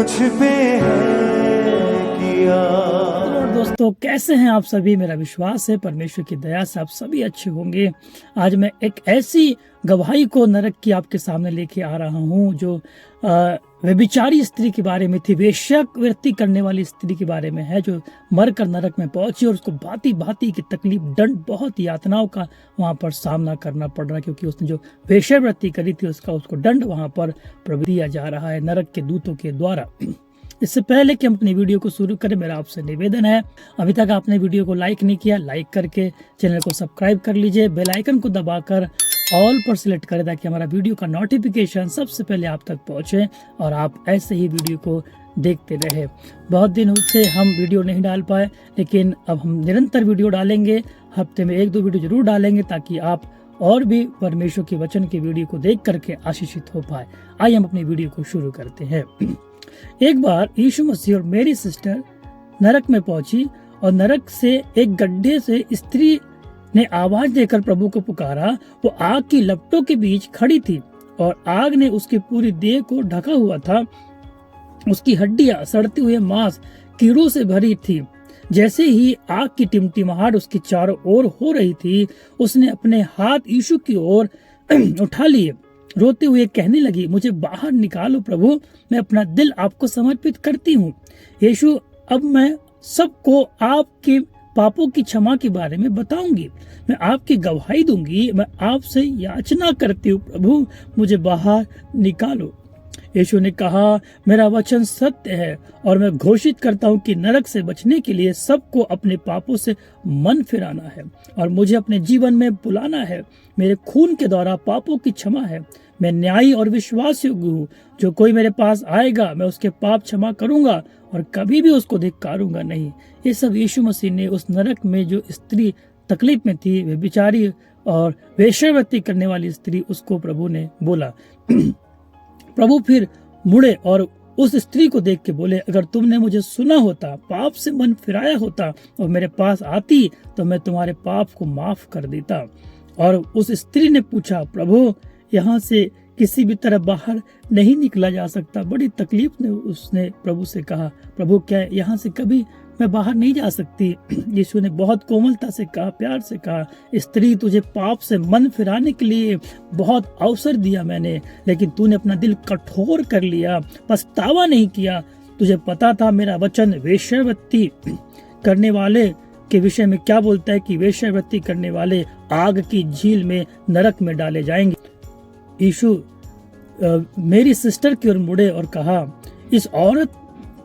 मुझ पे है किया। दोस्तों कैसे हैं आप सभी। मेरा विश्वास है परमेश्वर की दया से आप सभी अच्छे होंगे। आज मैं एक ऐसी गवाही को नरक की आपके सामने लेके आ रहा हूँ जो व्यभिचारी स्त्री के बारे में थी, वेश्यावृत्ति करने वाली स्त्री के बारे में है, जो मरकर नरक में पहुंची और उसको भांति भांति की तकलीफ, दंड, बहुत यातनाओं का वहां पर सामना करना पड़ रहा है, क्योंकि उसने जो वेश्यावृत्ति करी थी उसको दंड वहां पर प्रभु दिया जा रहा है नरक के दूतों के द्वारा। इससे पहले कि हम अपनी वीडियो को शुरू करें, मेरा आपसे निवेदन है, अभी तक आपने वीडियो को लाइक नहीं किया, लाइक करके चैनल को सब्सक्राइब कर लीजिए, बेल आइकन को दबाकर ऑल पर सिलेक्ट करें ताकि हमारा वीडियो का नोटिफिकेशन सबसे पहले आप तक पहुंचे और आप ऐसे ही वीडियो को देखते रहे। बहुत दिन से हम वीडियो नहीं डाल पाए, लेकिन अब हम निरंतर वीडियो डालेंगे, हफ्ते में 1-2 वीडियो जरूर डालेंगे ताकि आप और भी परमेश्वर के वचन के वीडियो को देख करके आशीषित हो पाए। आइए हम अपनी वीडियो को शुरू करते हैं। एक बार यीशु मसीह और मेरी सिस्टर नरक में पहुंची और नरक से एक गड्ढे से स्त्री ने आवाज देकर प्रभु को पुकारा। वो आग की लपटों के बीच खड़ी थी और आग ने उसकी पूरी देह को ढका हुआ था। उसकी हड्डियां सड़ते हुए मांस कीड़ों से भरी थी। जैसे ही आग की टिमटिमाहट उसकी चारों ओर हो रही थी, उसने अपने हाथ यीशु की ओर उठा लिए, रोते हुए कहने लगी, मुझे बाहर निकालो प्रभु, मैं अपना दिल आपको समर्पित करती हूँ। यीशु, अब मैं सबको आपके पापों की क्षमा के बारे में बताऊंगी, मैं आपकी गवाही दूंगी, मैं आपसे याचना करती हूँ प्रभु, मुझे बाहर निकालो। यीशु ने कहा, मेरा वचन सत्य है और मैं घोषित करता हूँ कि नरक से बचने के लिए सबको अपने पापों से मन फिराना है और मुझे अपने जीवन में बुलाना है। मेरे खून के द्वारा पापों की क्षमा है। मैं न्यायी और विश्वास योग्य हूँ। जो कोई मेरे पास आएगा, मैं उसके पाप क्षमा करूंगा और कभी भी उसको धिक्कारूंगा नहीं। ये सब यीशु मसीह ने उस नरक में जो स्त्री तकलीफ में थी, वे बेचारी और वेश्यावृत्ति करने वाली स्त्री, उसको प्रभु ने बोला। प्रभु फिर मुड़े और उस स्त्री को देख के बोले, अगर तुमने मुझे सुना होता, पाप से मन फिराया होता और मेरे पास आती, तो मैं तुम्हारे पाप को माफ कर देता। और उस स्त्री ने पूछा, प्रभु, यहाँ से किसी भी तरह बाहर नहीं निकला जा सकता। बड़ी तकलीफ में उसने प्रभु से कहा, प्रभु, क्या यहाँ से कभी मैं बाहर नहीं जा सकती? यीशु ने बहुत कोमलता से कहा, प्यार से कहा, स्त्री, तुझे पाप से मन फिराने के लिए बहुत अवसर दिया मैंने, लेकिन तूने अपना दिल कठोर कर लिया, पछतावा नहीं किया। तुझे पता था मेरा वचन वेश्यावृत्ति करने वाले के विषय में क्या बोलता है कि वेश्यावृत्ति करने वाले आग की झील में, नरक में डाले जाएंगे। यीशु मेरी सिस्टर की ओर मुड़े और कहा, इस औरत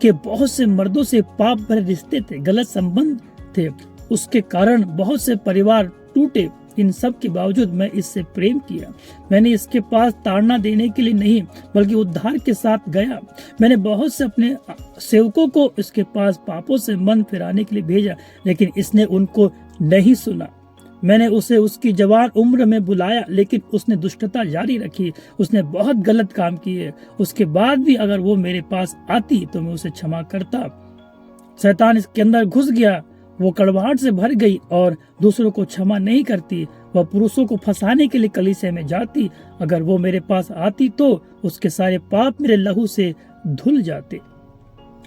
के बहुत से मर्दों से पाप भरे रिश्ते थे, गलत संबंध थे, उसके कारण बहुत से परिवार टूटे। इन सब के बावजूद मैं इससे प्रेम किया। मैंने इसके पास ताड़ना देने के लिए नहीं, बल्कि उद्धार के साथ गया। मैंने बहुत से अपने सेवकों को इसके पास पापों से मन फिराने के लिए भेजा, लेकिन इसने उनको नहीं सुना। मैंने उसे उसकी जवान उम्र में बुलाया, लेकिन उसने दुष्टता जारी रखी। उसने बहुत गलत काम किए। उसके बाद भी अगर वो मेरे पास आती तो मैं उसे क्षमा करता। शैतान इसके अंदर घुस गया। वो कड़वाहट से भर गई और दूसरों को क्षमा नहीं करती। वह पुरुषों को फंसाने के लिए कलीसिया में जाती। अगर वो मेरे पास आती तो उसके सारे पाप मेरे लहू से धुल जाते।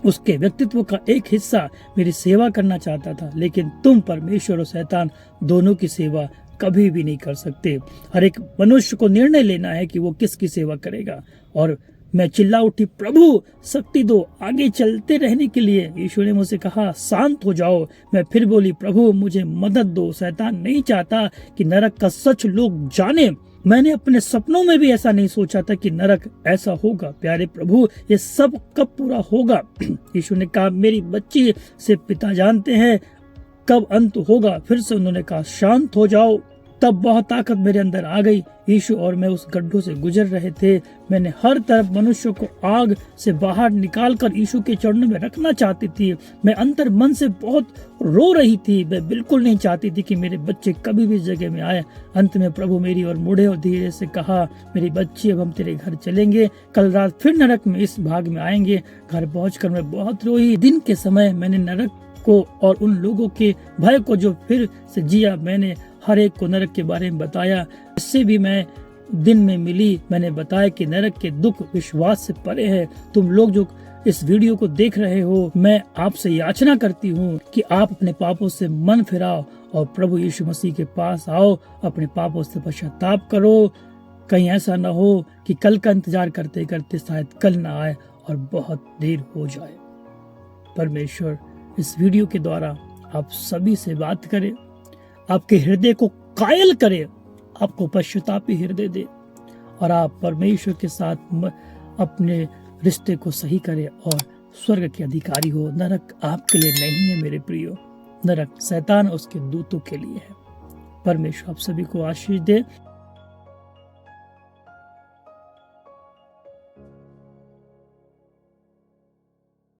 उसके व्यक्तित्व का एक हिस्सा मेरी सेवा करना चाहता था, लेकिन तुम परमेश्वर और शैतान दोनों की सेवा कभी भी नहीं कर सकते। हर एक मनुष्य को निर्णय लेना है कि वो किसकी सेवा करेगा। और मैं चिल्ला उठी, प्रभु, शक्ति दो आगे चलते रहने के लिए। यीशु ने मुझसे कहा, शांत हो जाओ। मैं फिर बोली, प्रभु, मुझे मदद दो। शैतान नहीं चाहता कि नरक का सच लोग जाने। मैंने अपने सपनों में भी ऐसा नहीं सोचा था कि नरक ऐसा होगा। प्यारे प्रभु, ये सब कब पूरा होगा? यीशु ने कहा, मेरी बच्ची से पिता जानते हैं कब अंत होगा। फिर से उन्होंने कहा, शांत हो जाओ। तब बहुत ताकत मेरे अंदर आ गई। यीशु और मैं उस गड्ढों से गुजर रहे थे। मैंने हर तरफ मनुष्यों को आग से बाहर निकालकर यीशु के चरणों में रखना चाहती थी। मैं अंतर मन से बहुत रो रही थी। मैं बिल्कुल नहीं चाहती थी कि मेरे बच्चे कभी भी इस जगह में आए। अंत में प्रभु मेरी ओर मुड़े और धीरे से कहा, मेरी बच्ची, अब हम तेरे घर चलेंगे। कल रात फिर नरक में इस भाग में आएंगे। घर पहुंचकर मैं बहुत रोई। दिन के समय मैंने नरक को और उन लोगों के भय को जो फिर से जिया, मैंने हर एक को नरक के बारे में बताया। इससे भी मैं दिन में मिली। मैंने बताया कि नरक के दुख विश्वास से परे है। तुम लोग जो इस वीडियो को देख रहे हो, मैं आपसे याचना करती हूँ कि आप अपने पापों से मन फिराओ और प्रभु यीशु मसीह के पास आओ, अपने पापों से पश्चाताप करो। कहीं ऐसा न हो कि कल का इंतजार करते करते शायद कल ना आए और बहुत देर हो जाए। परमेश्वर इस वीडियो के द्वारा आप सभी से बात करे, आपके हृदय को कायल करे, आपको पश्चातापी हृदय दे और आप परमेश्वर के साथ अपने रिश्ते को सही करे और स्वर्ग के अधिकारी हो। नरक आपके लिए नहीं है मेरे प्रियो, नरक शैतान और उसके दूतों के लिए है। परमेश्वर आप सभी को आशीष दे।